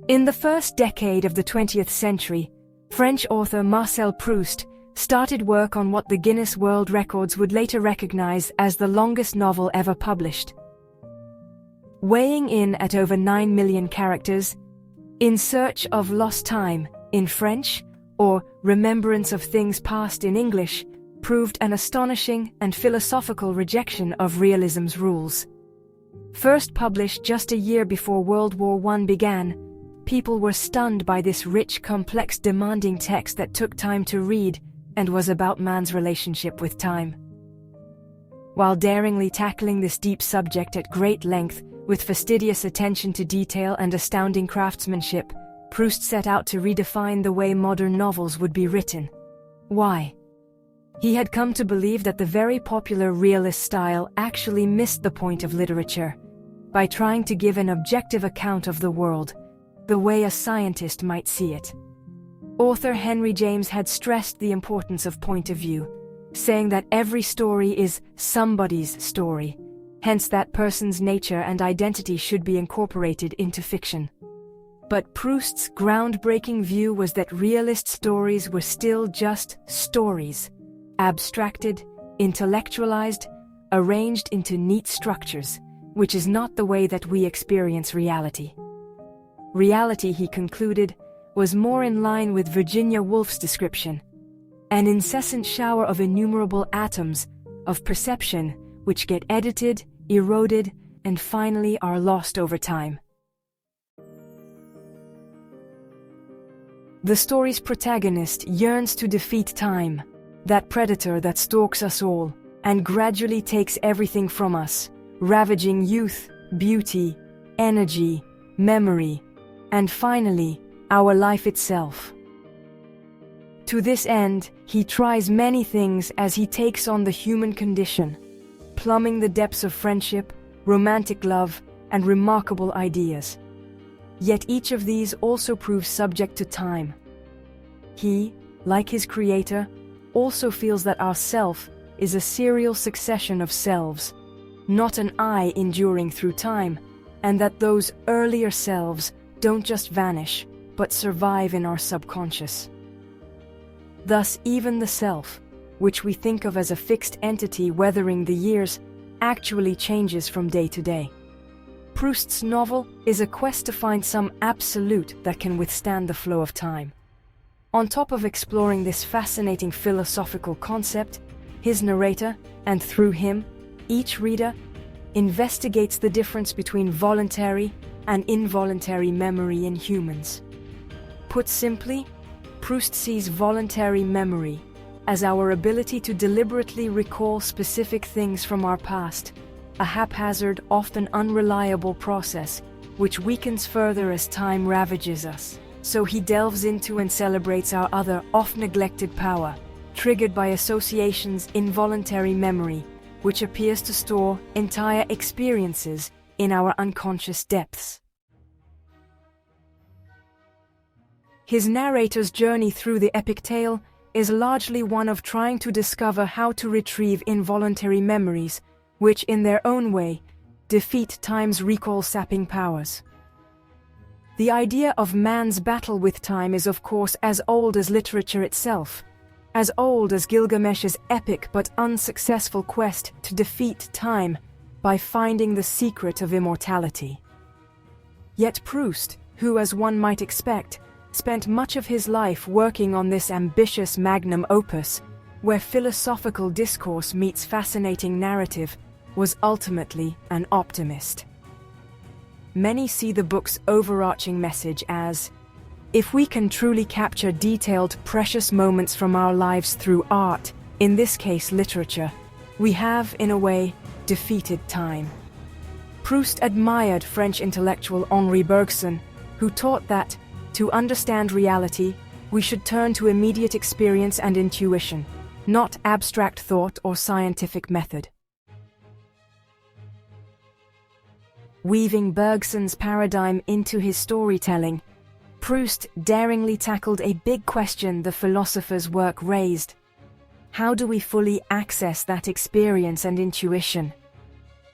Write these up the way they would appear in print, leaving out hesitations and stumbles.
In the first decade of the 20th century, French author Marcel Proust started work on what the Guinness World Records would later recognize as the longest novel ever published. Weighing in at over 9 million characters, In Search of Lost Time, in French, or Remembrance of Things Past in English, proved an astonishing and philosophical rejection of realism's rules. First published just a year before World War I began, people were stunned by this rich, complex, demanding text that took time to read and was about man's relationship with time. While daringly tackling this deep subject at great length, with fastidious attention to detail and astounding craftsmanship, Proust set out to redefine the way modern novels would be written. Why? He had come to believe that the very popular realist style actually missed the point of literature, by trying to give an objective account of the world, the way a scientist might see it. Author Henry James had stressed the importance of point of view, saying that every story is somebody's story, hence that person's nature and identity should be incorporated into fiction. But Proust's groundbreaking view was that realist stories were still just stories, abstracted, intellectualized, arranged into neat structures, which is not the way that we experience reality. Reality, he concluded, was more in line with Virginia Woolf's description, an incessant shower of innumerable atoms of perception which get edited, eroded, and finally are lost over time. The story's protagonist yearns to defeat time, that predator that stalks us all, and gradually takes everything from us, ravaging youth, beauty, energy, memory, and finally, our life itself. To this end, he tries many things as he takes on the human condition, plumbing the depths of friendship, romantic love, and remarkable ideas. Yet each of these also proves subject to time. He, like his creator, also feels that our self is a serial succession of selves, not an I enduring through time, and that those earlier selves don't just vanish, but survive in our subconscious. Thus, even the self, which we think of as a fixed entity weathering the years, actually changes from day to day. Proust's novel is a quest to find some absolute that can withstand the flow of time. On top of exploring this fascinating philosophical concept, his narrator, and through him, each reader, investigates the difference between voluntary and involuntary memory in humans. Put simply, Proust sees voluntary memory as our ability to deliberately recall specific things from our past, a haphazard, often unreliable process which weakens further as time ravages us. So he delves into and celebrates our other, oft-neglected power, triggered by association's involuntary memory, which appears to store entire experiences in our unconscious depths. His narrator's journey through the epic tale is largely one of trying to discover how to retrieve involuntary memories, which in their own way defeat time's recall-sapping powers. The idea of man's battle with time is of course as old as literature itself, as old as Gilgamesh's epic but unsuccessful quest to defeat time by finding the secret of immortality. Yet Proust, who as one might expect, spent much of his life working on this ambitious magnum opus, where philosophical discourse meets fascinating narrative, was ultimately an optimist. Many see the book's overarching message as, if we can truly capture detailed, precious moments from our lives through art, in this case literature, we have, in a way, defeated time. Proust admired French intellectual Henri Bergson, who taught that, to understand reality, we should turn to immediate experience and intuition, not abstract thought or scientific method. Weaving Bergson's paradigm into his storytelling, Proust daringly tackled a big question the philosopher's work raised. How do we fully access that experience and intuition?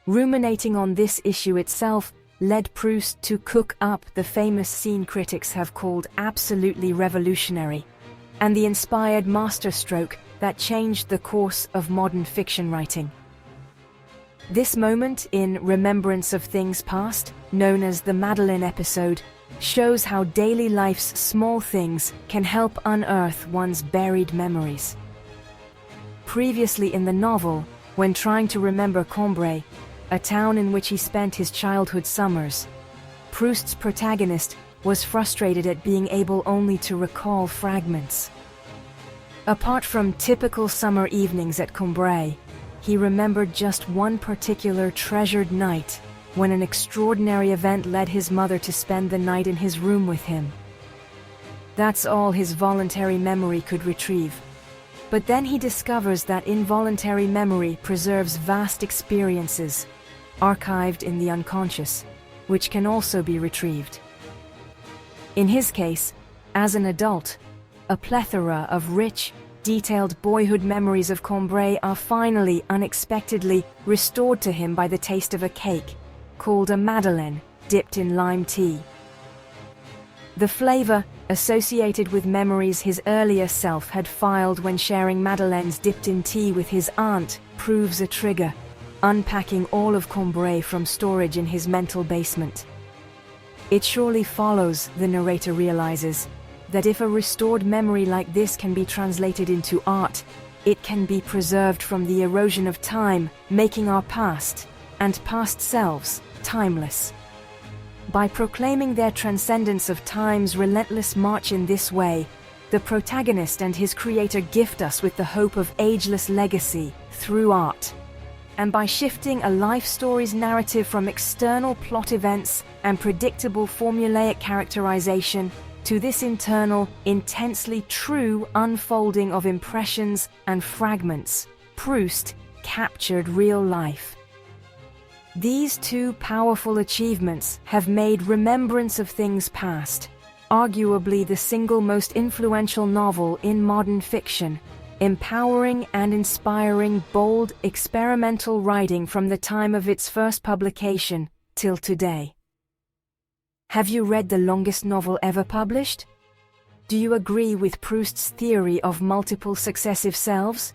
Ruminating on this issue itself, led Proust to cook up the famous scene critics have called absolutely revolutionary, and the inspired masterstroke that changed the course of modern fiction writing. This moment in Remembrance of Things Past, known as the Madeleine episode, shows how daily life's small things can help unearth one's buried memories. Previously in the novel, when trying to remember Combray, a town in which he spent his childhood summers, Proust's protagonist was frustrated at being able only to recall fragments. Apart from typical summer evenings at Combray, he remembered just one particular treasured night when an extraordinary event led his mother to spend the night in his room with him. That's all his voluntary memory could retrieve. But then he discovers that involuntary memory preserves vast experiences, archived in the unconscious, which can also be retrieved. In his case, as an adult, a plethora of rich, detailed boyhood memories of Combray are finally, unexpectedly, restored to him by the taste of a cake, called a madeleine, dipped in lime tea. The flavor, associated with memories his earlier self had filed when sharing madeleines dipped in tea with his aunt, proves a trigger, unpacking all of Combray from storage in his mental basement. It surely follows, the narrator realizes, that if a restored memory like this can be translated into art, it can be preserved from the erosion of time, making our past, and past selves, timeless. By proclaiming their transcendence of time's relentless march in this way, the protagonist and his creator gift us with the hope of ageless legacy through art. And by shifting a life story's narrative from external plot events and predictable formulaic characterization to this internal, intensely true unfolding of impressions and fragments, Proust captured real life. These two powerful achievements have made Remembrance of Things Past arguably the single most influential novel in modern fiction, empowering and inspiring bold, experimental writing from the time of its first publication till today. Have you read the longest novel ever published? Do you agree with Proust's theory of multiple successive selves?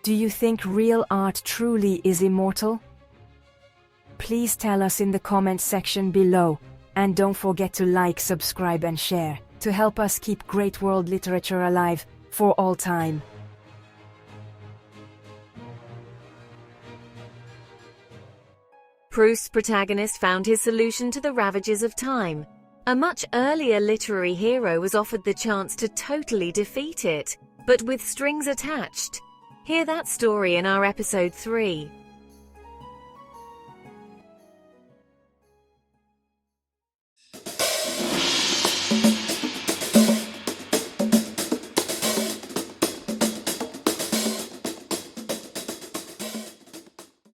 Do you think real art truly is immortal? Please tell us in the comments section below, and don't forget to like, subscribe and share to help us keep great world literature alive for all time. Proust's protagonist found his solution to the ravages of time. A much earlier literary hero was offered the chance to totally defeat it, but with strings attached. Hear that story in our episode 3.